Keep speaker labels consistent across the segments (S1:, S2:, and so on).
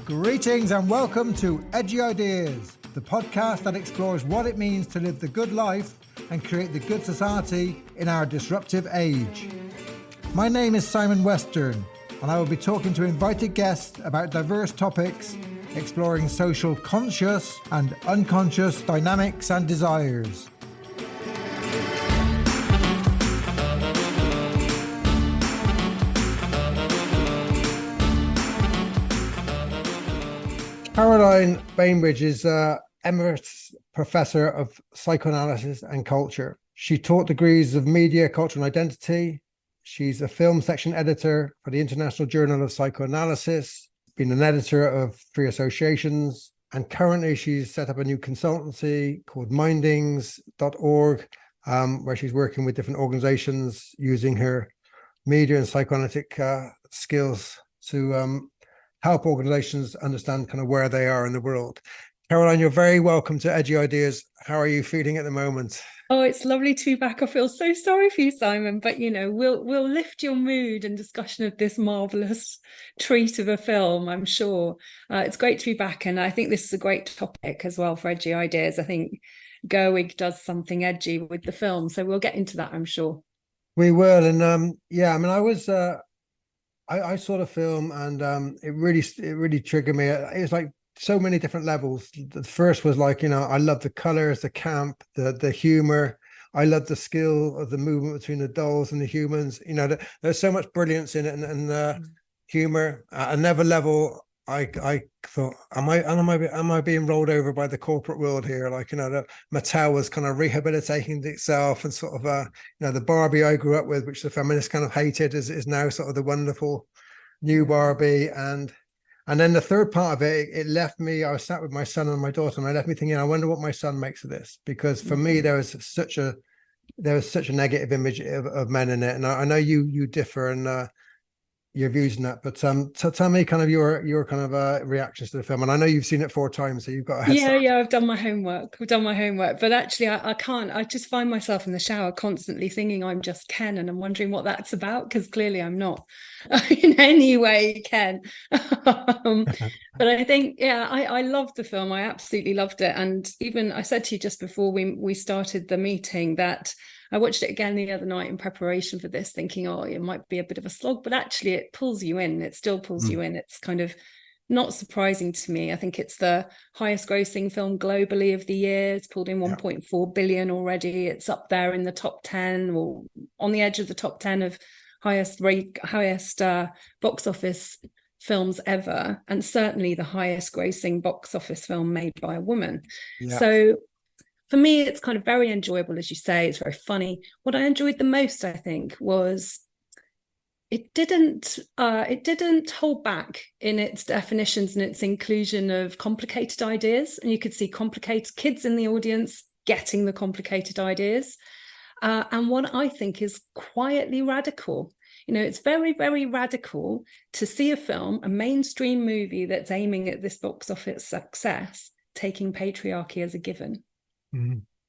S1: Greetings and welcome to Edgy Ideas, the podcast that explores what it means to live the good life and create the good society in our disruptive age. My name is Simon Western, and I will be talking to invited guests about diverse topics, exploring social conscious and unconscious dynamics and desires. Caroline Bainbridge is Emeritus Professor of Psychoanalysis and Culture. She taught degrees of Media, Culture and Identity. She's a film section editor for the International Journal of Psychoanalysis, been an editor of 3 associations, and currently she's set up a new consultancy called mindings.org, where she's working with different organizations using her media and psychoanalytic skills to help organizations understand kind of where they are in the world. Caroline, you're very welcome to Edgy Ideas. How are you feeling at the moment?
S2: Oh, it's lovely to be back. I feel so sorry for you, Simon, but we'll lift your mood and discussion of this marvelous treat of a film, I'm sure. It's great to be back, and I think this is a great topic as well for Edgy Ideas. I think Gerwig does something edgy with the film, so we'll get into that, I'm sure.
S1: We will, and I saw the film, and it really triggered me. It was like so many different levels. The first was like, I love the colors, the camp, the humor. I love the skill of the movement between the dolls and the humans. There's so much brilliance in it, and humor. At another level, I thought, am I being rolled over by the corporate world here? Like, that Mattel was kind of rehabilitating itself, and sort of the Barbie I grew up with, which the feminists kind of hated, is now sort of the wonderful new Barbie. And then the third part of it left me. I was sat with my son and my daughter, and I left me thinking, I wonder what my son makes of this, because for me there was such a negative image of men in it, and I know you differ in your views on that, but so tell me kind of your kind of reactions to the film. And I know you've seen it 4 times, so you've got a head start.
S2: I've done my homework, but actually I can't. I just find myself in the shower constantly singing I'm Just Ken, and I'm wondering what that's about, because clearly I'm not in any way Ken. But I think I loved the film. I absolutely loved it, and even I said to you just before we started the meeting that I watched it again the other night in preparation for this, thinking, it might be a bit of a slog, but actually it pulls you in. It still pulls you in. It's kind of not surprising to me. I think it's the highest grossing film globally of the year. It's pulled in 1.4 billion already. It's up there in the top 10, or on the edge of the top 10 of highest box office films ever, and certainly the highest grossing box office film made by a woman. So for me, it's kind of very enjoyable, as you say. It's very funny. What I enjoyed the most, I think, was it didn't hold back in its definitions and its inclusion of complicated ideas. And you could see complicated kids in the audience getting the complicated ideas. And what I think is quietly radical. It's very, very radical to see a mainstream movie that's aiming at this box office success, taking patriarchy as a given.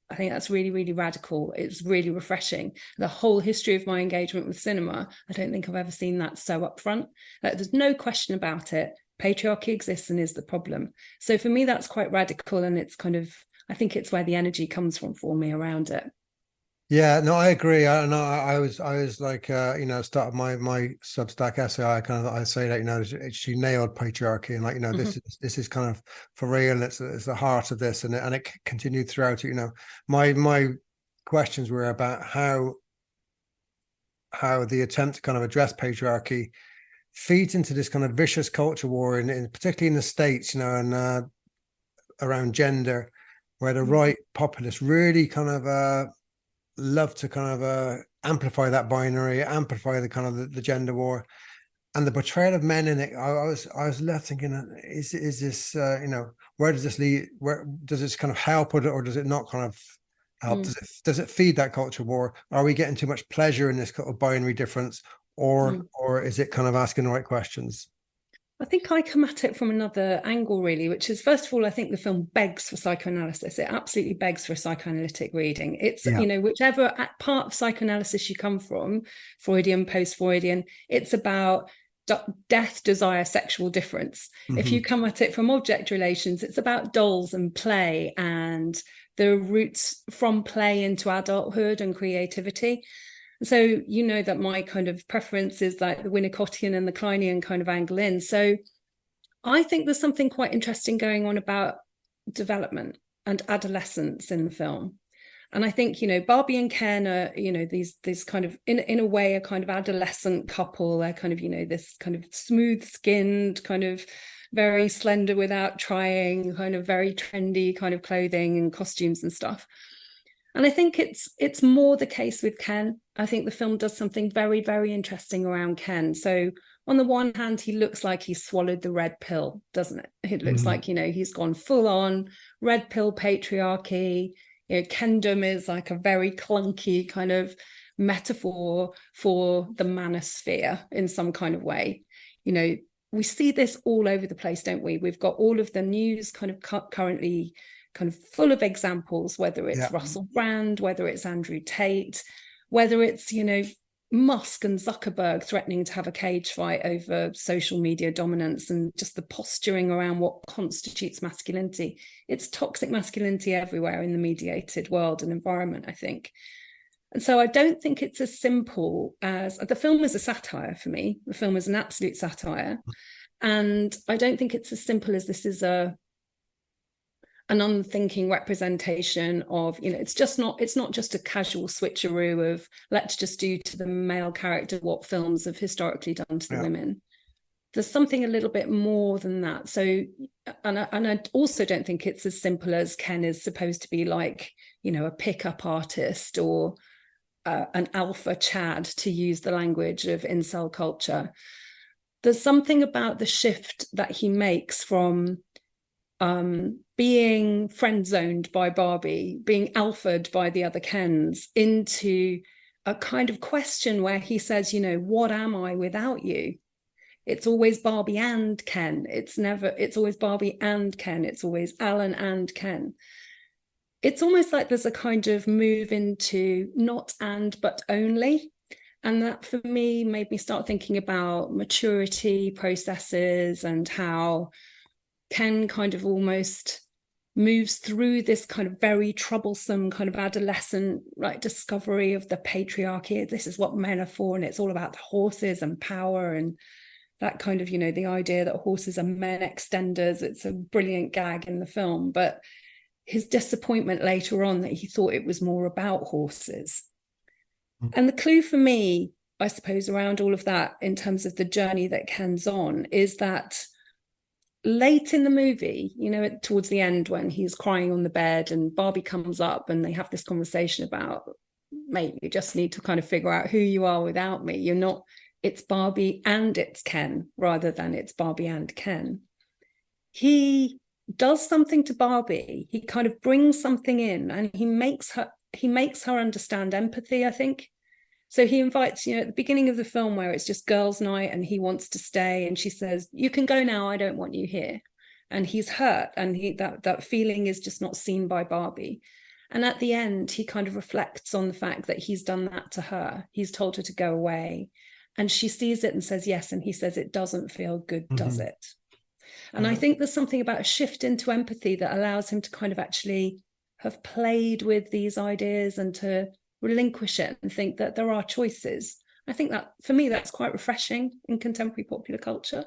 S2: I think that's really, really radical. It's really refreshing. The whole history of my engagement with cinema, I don't think I've ever seen that so upfront. There's no question about it. Patriarchy exists and is the problem. So for me, that's quite radical, and it's kind of, I think it's where the energy comes from for me around it.
S1: Yeah, no, I agree. I was like, start my Substack essay. I say that, she nailed patriarchy, and like, this is kind of for real, and it's the heart of this, and it continued throughout. My questions were about how the attempt to kind of address patriarchy feeds into this kind of vicious culture war, in particularly in the States, and around gender, where the right populists really kind of love to kind of amplify that binary, amplify the kind of the gender war, and the portrayal of men in it. I was left thinking, is this where does this lead? Where does this kind of help, or does it not kind of help? Does it feed that culture war? Are we getting too much pleasure in this kind of binary difference, or is it kind of asking the right questions?
S2: I think I come at it from another angle, really, which is, first of all, I think the film begs for psychoanalysis. It absolutely begs for a psychoanalytic reading. It's, whichever part of psychoanalysis you come from, Freudian, post-Freudian, it's about death, desire, sexual difference. If you come at it from object relations, it's about dolls and play and the roots from play into adulthood and creativity. So you know that my kind of preference is like the Winnicottian and the Kleinian kind of angle in. So I think there's something quite interesting going on about development and adolescence in the film. And I think, you know, Barbie and Ken are, you know, these kind of, in a way, a kind of adolescent couple. They're kind of, you know, this kind of smooth-skinned, kind of very slender without trying, kind of very trendy kind of clothing and costumes and stuff. And I think it's more the case with Ken. I think the film does something very, very interesting around Ken. So on the one hand, he looks like he's swallowed the red pill, doesn't it? It looks like, you know, he's gone full on red pill patriarchy. You know, Kendom is like a very clunky kind of metaphor for the manosphere in some kind of way. You know, we see this all over the place, don't we? We've got all of the news kind of currently kind of full of examples, whether it's Russell Brand, whether it's Andrew Tate, whether it's, you know, Musk and Zuckerberg threatening to have a cage fight over social media dominance and just the posturing around what constitutes masculinity. It's toxic masculinity everywhere in the mediated world and environment, I think. And so I don't think it's as simple as, the film is a satire for me. The film is an absolute satire. And I don't think it's as simple as this is an unthinking representation of, you know, it's not just a casual switcheroo of let's just do to the male character what films have historically done to the women. There's something a little bit more than that. So, and I also don't think it's as simple as Ken is supposed to be like, you know, a pickup artist or an alpha Chad, to use the language of incel culture. There's something about the shift that he makes from being friend zoned by Barbie, being alphaed by the other Kens, into a kind of question where he says, you know, what am I without you? It's always Barbie and Ken. It's always Barbie and Ken. It's always Alan and Ken. It's almost like there's a kind of move into not and, but only. And that for me made me start thinking about maturity processes and how Ken kind of almost moves through this kind of very troublesome kind of adolescent discovery of the patriarchy. This is what men are for, and it's all about the horses and power and that kind of, you know, the idea that horses are men extenders. It's a brilliant gag in the film, but his disappointment later on that he thought it was more about horses. And the clue for me, I suppose, around all of that in terms of the journey that Ken's on is that late in the movie, you know, towards the end when he's crying on the bed and Barbie comes up and they have this conversation about, mate, you just need to kind of figure out who you are without me. You're not, it's Barbie and it's Ken rather than it's Barbie and Ken. He does something to Barbie. He kind of brings something in and he makes her understand empathy, I think. So he invites, you know, at the beginning of the film where it's just girls' night and he wants to stay and she says, you can go now, I don't want you here. And he's hurt and that feeling is just not seen by Barbie. And at the end, he kind of reflects on the fact that he's done that to her. He's told her to go away and she sees it and says, yes. And he says, it doesn't feel good, does it? And I think there's something about a shift into empathy that allows him to kind of actually have played with these ideas and to relinquish it and think that there are choices. I think that for me that's quite refreshing in contemporary popular culture.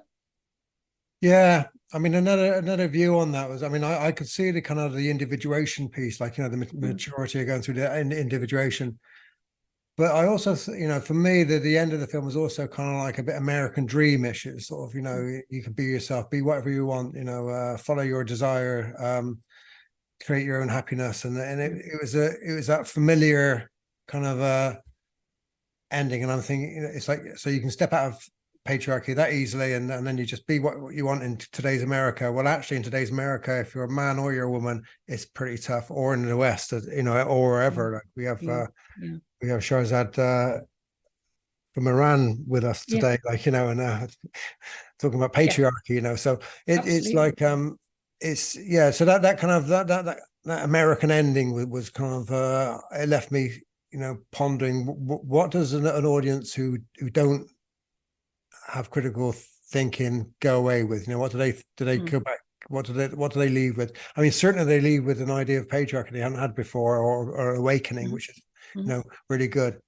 S1: Yeah, I mean, another view on that was, I mean, I could see the kind of the individuation piece, like, you know, the maturity of going through the individuation. But I also, you know, for me, the end of the film was also kind of like a bit American dream-ish. It's sort of, you know, you can be yourself, be whatever you want, you know, follow your desire, create your own happiness, and it was that familiar kind of ending. And I'm thinking, you know, it's like, so you can step out of patriarchy that easily, and then you just be what you want in today's America. Well, actually, in today's America, if you're a man or you're a woman, it's pretty tough. Or in the West, you know, or wherever. Like we have Shahzad from Iran with us today, like, you know, and talking about patriarchy, you know. So it's like it's so that kind of that American ending was kind of it left me, you know, pondering what does an audience who don't have critical thinking go away with? You know, what do they go back? What do they leave with? I mean, certainly they leave with an idea of patriarchy they hadn't had before, or awakening, which is, you know, really good.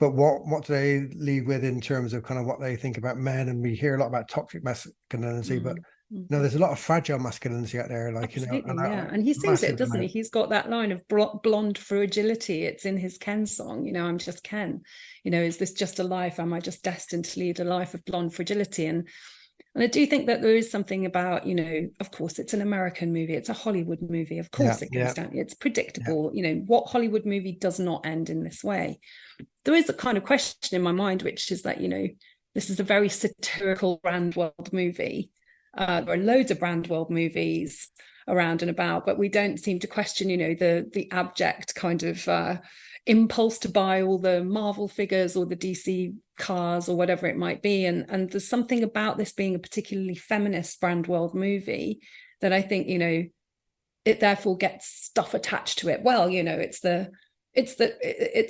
S1: But what do they leave with in terms of kind of what they think about men? And we hear a lot about toxic masculinity, but no, there's a lot of fragile masculinity out there, like,
S2: absolutely,
S1: you know,
S2: and he sings it, doesn't he? He's got that line of blonde fragility. It's in his Ken song, you know, I'm just Ken. You know, is this just a life? Am I just destined to lead a life of blonde fragility? And I do think that there is something about, you know, of course, it's an American movie, it's a Hollywood movie, of course it goes down, it's predictable. You know, what Hollywood movie does not end in this way? There is a kind of question in my mind, which is that, you know, this is a very satirical brand world movie. There are loads of brand world movies around and about, but we don't seem to question, you know, the abject kind of impulse to buy all the Marvel figures or the DC cars or whatever it might be. And there's something about this being a particularly feminist brand world movie that I think, you know, it therefore gets stuff attached to it. Well, you know, it's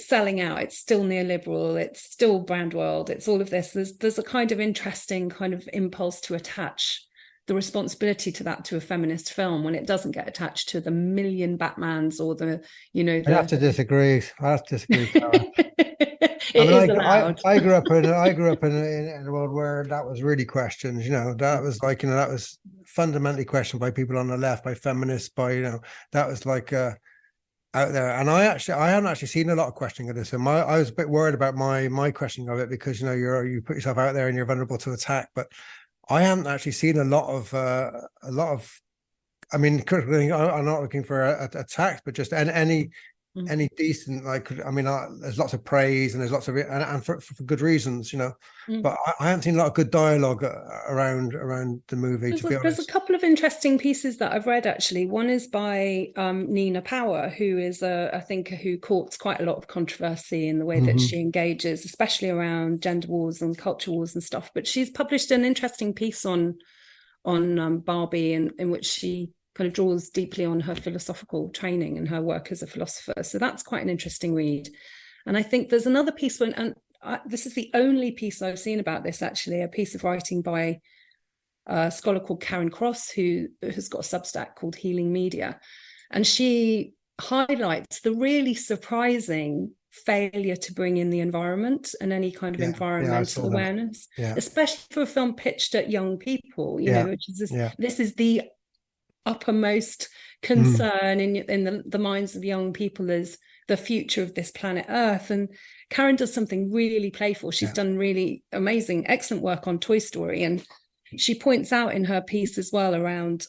S2: selling out, it's still neoliberal, it's still brand world, it's all of this. There's a kind of interesting kind of impulse to attach the responsibility to that to a feminist film when it doesn't get attached to the million Batmans or the, you know,
S1: I have to disagree. I mean, I grew up in a world where that was really questioned. You know, that was like, you know, that was fundamentally questioned by people on the left, by feminists, by, you know, that was like out there. And I haven't actually seen a lot of questioning of this film. I was a bit worried about my questioning of it because, you know, you put yourself out there and you're vulnerable to attack. But I haven't actually seen a lot of. I mean, I'm not looking for attacks, but just any decent, like, I mean, there's lots of praise and there's lots of, and for good reasons, you know. But I haven't seen a lot of good dialogue around the movie.
S2: There's a couple of interesting pieces that I've read, actually. One is by Nina Power, who is a thinker who courts quite a lot of controversy in the way that she engages, especially around gender wars and culture wars and stuff. But she's published an interesting piece on Barbie, in which she kind of draws deeply on her philosophical training and her work as a philosopher. So that's quite an interesting read. And I think there's another piece this is the only piece I've seen about this, actually, a piece of writing by a scholar called Karen Cross, who has got a Substack called Healing Media. And she highlights the really surprising failure to bring in the environment and any kind of environmental awareness, especially for a film pitched at young people, you know, which is this is the uppermost concern in the minds of young people, is the future of this planet Earth. And Karen does something really playful. She's done really amazing, excellent work on Toy Story. And she points out in her piece as well around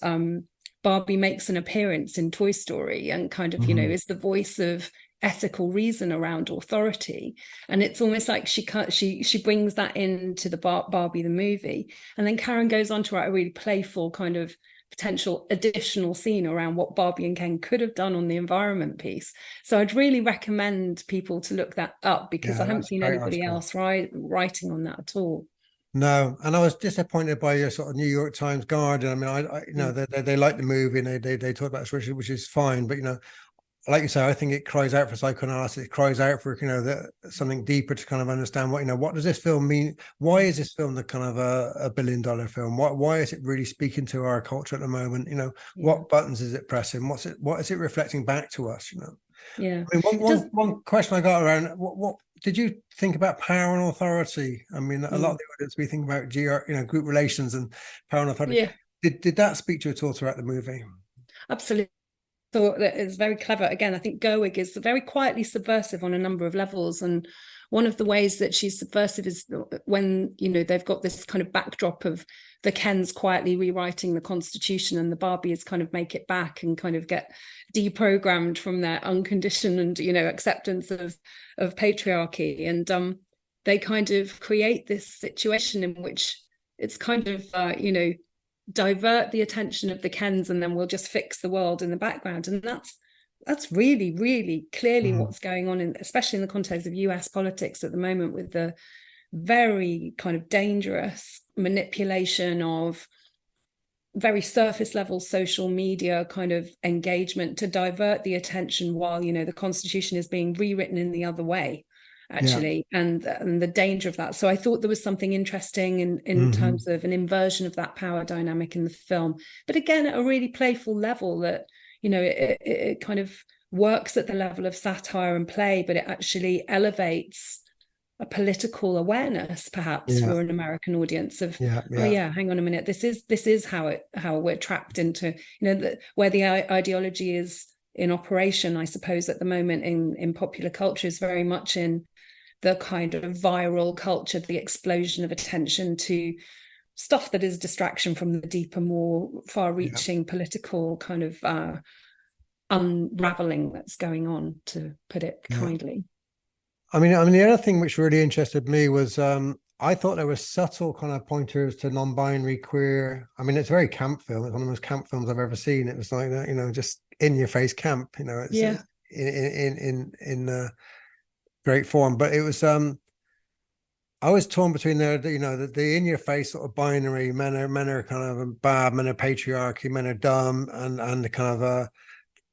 S2: Barbie makes an appearance in Toy Story and kind of, you know, is the voice of ethical reason around authority. And it's almost like she brings that into the Barbie the movie. And then Karen goes on to write a really playful kind of potential additional scene around what Barbie and Ken could have done on the environment piece. So I'd really recommend people to look that up, because I haven't seen anybody else writing on that at all.
S1: No, and I was disappointed by your sort of New York Times Guardian. I mean, I you know, they like the movie and they talk about it, which is fine, but, you know, like you say, I think it cries out for psychoanalysis. It cries out for, you know, something deeper to kind of understand what, you know, what does this film mean? Why is this film the kind of a $1 billion film? Why is it really speaking to our culture at the moment? You know, what buttons is it pressing? What is it reflecting back to us? You know, I mean, one question I got around, what did you think about power and authority? I mean, a lot of the audience, we think about group relations and power and authority. Did that speak to you at all throughout the movie?
S2: Absolutely. Thought that it's very clever. Again, I think Gerwig is very quietly subversive on a number of levels, and one of the ways that she's subversive is when, you know, they've got this kind of backdrop of the Kens quietly rewriting the Constitution, and the Barbies kind of make it back and kind of get deprogrammed from their unconditioned and, you know, acceptance of patriarchy, and they kind of create this situation in which it's kind of you know, divert the attention of the Kens and then we'll just fix the world in the background. And that's really, really clearly what's going on, especially in the context of US politics at the moment, with the very kind of dangerous manipulation of very surface level social media kind of engagement to divert the attention while, you know, the Constitution is being rewritten in the other way. actually, and the danger of that. So I thought there was something interesting in terms of an inversion of that power dynamic in the film, but again at a really playful level that, you know, it kind of works at the level of satire and play, but it actually elevates a political awareness perhaps for an American audience of oh yeah, hang on a minute, this is how we're trapped into, you know, where the ideology is in operation, I suppose, at the moment in popular culture is very much in the kind of viral culture, the explosion of attention to stuff that is distraction from the deeper, more far-reaching political kind of unraveling that's going on, to put it kindly.
S1: I mean, the other thing which really interested me was I thought there were subtle kind of pointers to non-binary, queer. I mean, it's a very camp film. It's one of the most camp films I've ever seen. It was like that, you know, just in your face camp, you know, it's in great form. But it was I was torn between the in your face sort of binary, men are kind of bad, men are patriarchy, men are dumb, and the kind of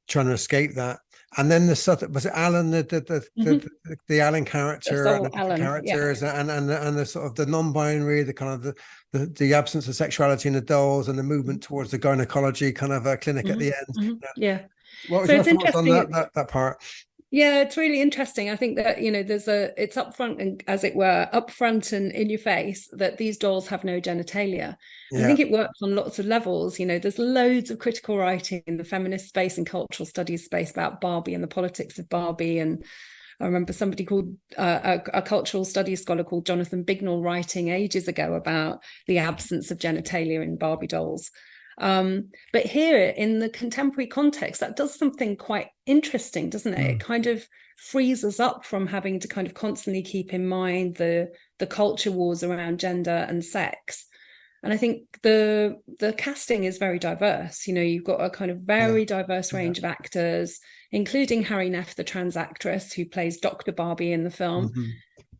S1: trying to escape that. And then was it Alan, the Alan character, and the Alan, characters, and the sort of the non-binary, the kind of the absence of sexuality in the dolls, and the movement towards the gynecology kind of clinic at the end. What was your thoughts on that part?
S2: Yeah, it's really interesting. I think that, you know, it's upfront and, as it were, upfront and in your face that these dolls have no genitalia. I think it works on lots of levels. You know, there's loads of critical writing in the feminist space and cultural studies space about Barbie and the politics of Barbie. And I remember somebody called a cultural studies scholar called Jonathan Bignell writing ages ago about the absence of genitalia in Barbie dolls. But here in the contemporary context, that does something quite interesting, doesn't it? It kind of frees us up from having to kind of constantly keep in mind the culture wars around gender and sex. And I think the casting is very diverse. You know, you've got a kind of very diverse range of actors, including Harry Neff, the trans actress who plays Dr. Barbie in the film.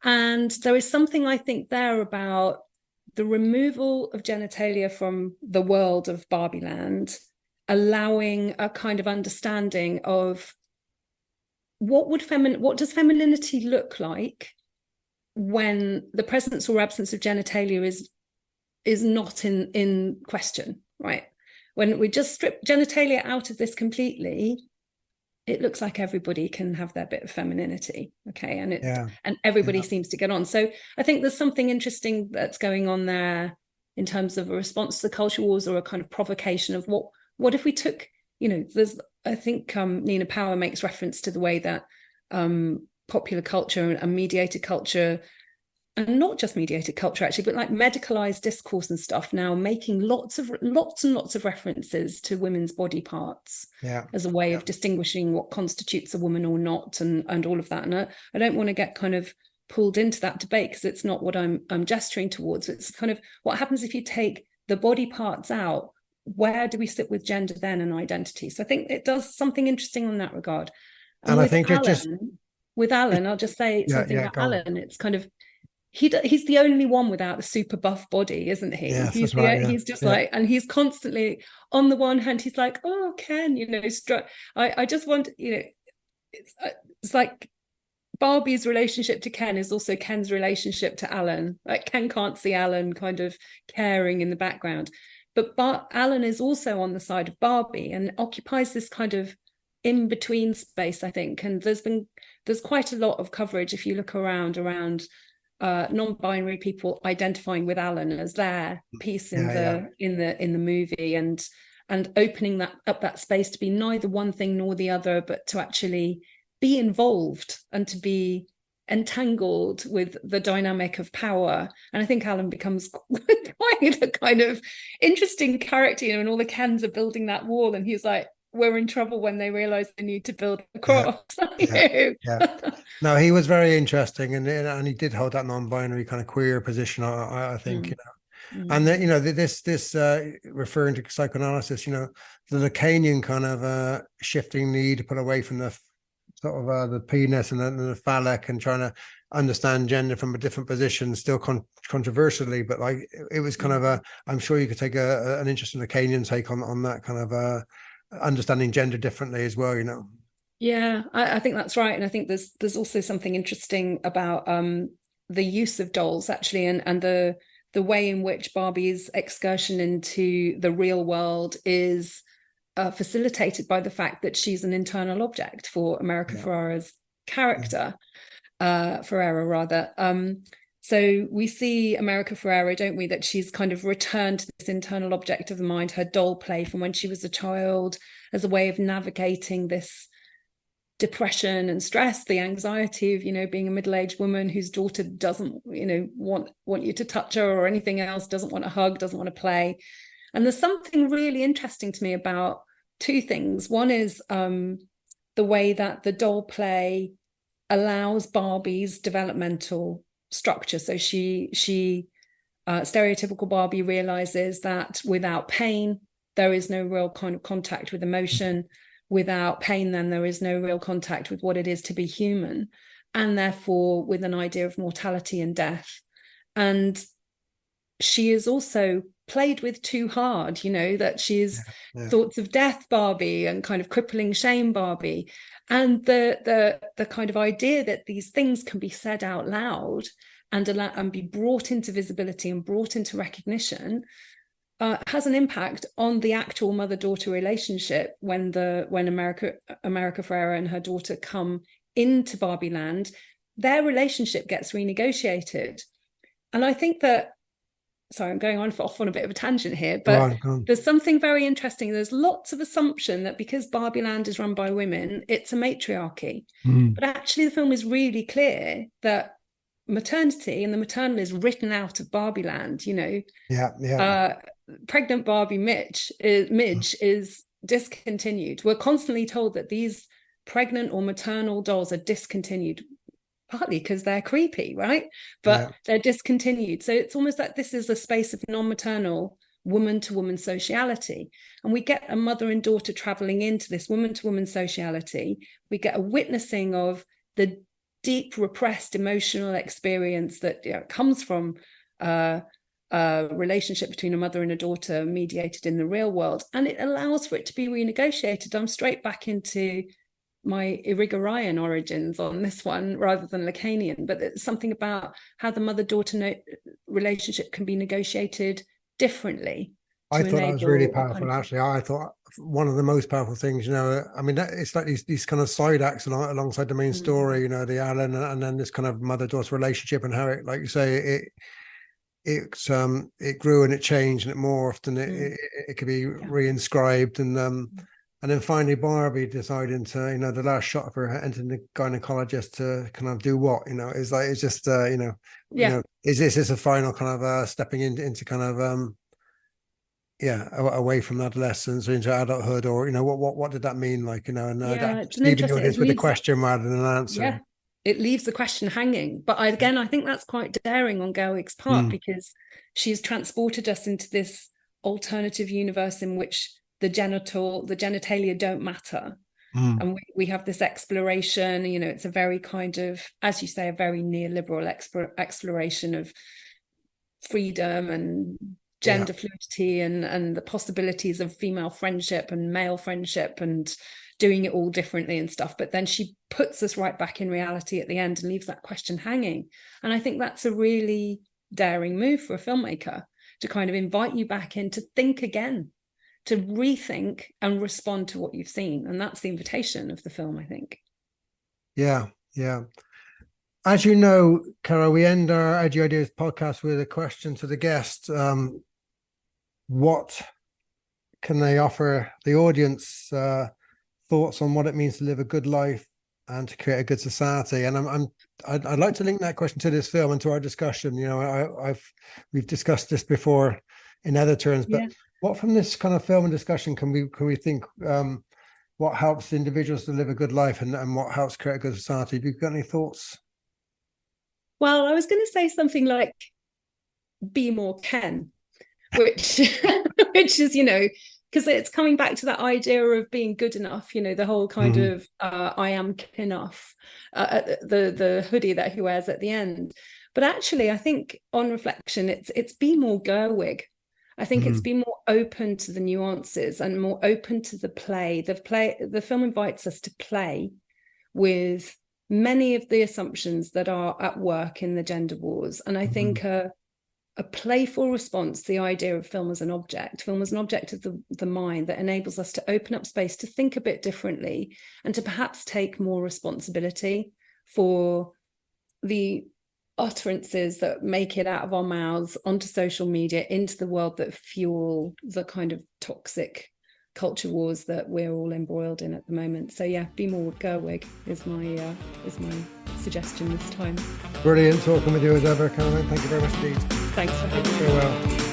S2: And there is something, I think, there about the removal of genitalia from the world of Barbie land, allowing a kind of understanding of what does femininity look like when the presence or absence of genitalia is not in question, right? When we just strip genitalia out of this completely, it looks like everybody can have their bit of femininity, okay, and everybody seems to get on. So I think there's something interesting that's going on there in terms of a response to the culture wars, or a kind of provocation of what if we took, you know, I think Nina Power makes reference to the way that popular culture and mediated culture, and not just mediated culture actually, but like medicalized discourse and stuff, now making lots and lots of references to women's body parts as a way of distinguishing what constitutes a woman or not, and all of that. And I don't want to get kind of pulled into that debate, because it's not what I'm gesturing towards. It's kind of what happens if you take the body parts out. Where do we sit with gender then and identity? So I think it does something interesting on that regard. And I think with Alan, I'll just say something about Alan. It's kind of, he's the only one without a super buff body, isn't he? He's just like, and he's constantly, on the one hand, he's like, oh, Ken, you know, I just want, you know, it's like Barbie's relationship to Ken is also Ken's relationship to Alan. Like, Ken can't see Alan kind of caring in the background, but Alan is also on the side of Barbie and occupies this kind of in-between space, I think. And there's quite a lot of coverage, if you look around non-binary people identifying with Alan as their piece in the movie, and opening that space to be neither one thing nor the other, but to actually be involved and to be entangled with the dynamic of power. And I think Alan becomes quite a kind of interesting character, you know, and all the Kens are building that wall, and he's like, we're in trouble when they realize they need to build a cross. No,
S1: he was very interesting, and he did hold that non-binary kind of queer position, I think, you know. And then, you know, this referring to psychoanalysis, you know, the Lacanian kind of shifting need to pull away from the sort of the penis and the phallic, and trying to understand gender from a different position, still controversially, but like it was kind of I'm sure you could take an interesting Lacanian take on that kind of understanding gender differently as well, you know.
S2: Yeah, I think that's right. And I think there's also something interesting about the use of dolls actually, and the way in which Barbie's excursion into the real world is facilitated by the fact that she's an internal object for America
S1: Yeah.
S2: Ferrera's character, Ferrera rather. So we see America Ferrera, don't we, that she's kind of returned to this internal object of the mind, her doll play from when she was a child, as a way of navigating this depression and stress, the anxiety of, being a middle-aged woman whose daughter doesn't, want you to touch her or anything else, doesn't want a hug, doesn't want to play. And there's something really interesting to me about two things. One is the way that the doll play allows Barbie's developmental structure. So she stereotypical Barbie realizes that without pain, there is no real kind of contact with emotion. Without pain, then there is no real contact with what it is to be human, and therefore with an idea of mortality and death. And she is also played with too hard, that she's thoughts of death Barbie and kind of crippling shame Barbie. And the kind of idea that these things can be said out loud and be brought into visibility and brought into recognition has an impact on the actual mother-daughter relationship when America Ferrera and her daughter come into Barbie Land. Their relationship gets renegotiated. And I think that, sorry, I'm going off on a bit of a tangent here, but there's something very interesting. There's lots of assumption that because Barbie Land is run by women, it's a matriarchy. But actually the film is really clear that maternity and the maternal is written out of Barbie Land, pregnant Barbie Midge is discontinued. We're constantly told that these pregnant or maternal dolls are discontinued, partly because they're creepy, right? But they're discontinued. So it's almost like this is a space of non-maternal woman-to-woman sociality. And we get a mother and daughter traveling into this woman-to-woman sociality. We get a witnessing of the deep repressed emotional experience that comes from a relationship between a mother and a daughter mediated in the real world, and it allows for it to be renegotiated. I'm straight back into my Irigaroyan origins on this one rather than Lacanian, but it's something about how the mother-daughter relationship can be negotiated differently.
S1: I thought that was really powerful. Actually, I thought one of the most powerful things, I mean, it's like these kind of side acts alongside the main story, the Alan and then this kind of mother-daughter relationship and how it, like you say, it grew and it changed and it morphed and it could be reinscribed and then finally Barbie deciding to the last shot of her entering the gynecologist to kind of do what is like, it's just is this a final kind of stepping into kind of away from adolescence or into adulthood, or what did that mean, like
S2: it's
S1: leaving the audience with a question rather than an answer.
S2: It leaves the question hanging. But I think that's quite daring on Gerwig's part, because she's transported us into this alternative universe in which the genitalia don't matter. And we have this exploration, it's a very kind of, as you say, a very neoliberal exploration of freedom and gender fluidity and the possibilities of female friendship and male friendship and doing it all differently and stuff. But then she puts us right back in reality at the end and leaves that question hanging. And I think that's a really daring move for a filmmaker, to kind of invite you back in to think again, to rethink and respond to what you've seen. And that's the invitation of the film, I think.
S1: Yeah. As you know, Carol, we end our Edgy Ideas podcast with a question to the guest. What can they offer the audience? Thoughts on what it means to live a good life and to create a good society. And I'd like to link that question to this film and to our discussion. We've discussed this before in other terms, but what from this kind of film and discussion can we think what helps individuals to live a good life and what helps create a good society? Have you got any thoughts?
S2: Well, I was going to say something like be more Ken, which is, because it's coming back to that idea of being good enough, the whole kind of I am enough, the hoodie that he wears at the end. But actually, I think on reflection, it's be more Gerwig. I think it's be more open to the nuances and more open to the play. The film invites us to play with many of the assumptions that are at work in the gender wars. And I think a playful response, the idea of film as an object of the mind that enables us to open up space to think a bit differently and to perhaps take more responsibility for the utterances that make it out of our mouths onto social media, into the world, that fuel the kind of toxic culture wars that we're all embroiled in at the moment. So yeah, be more Gerwig is my suggestion this time.
S1: Brilliant talking with you as ever, Caroline. Thank you very much indeed.
S2: Thanks for having me.
S1: Very well.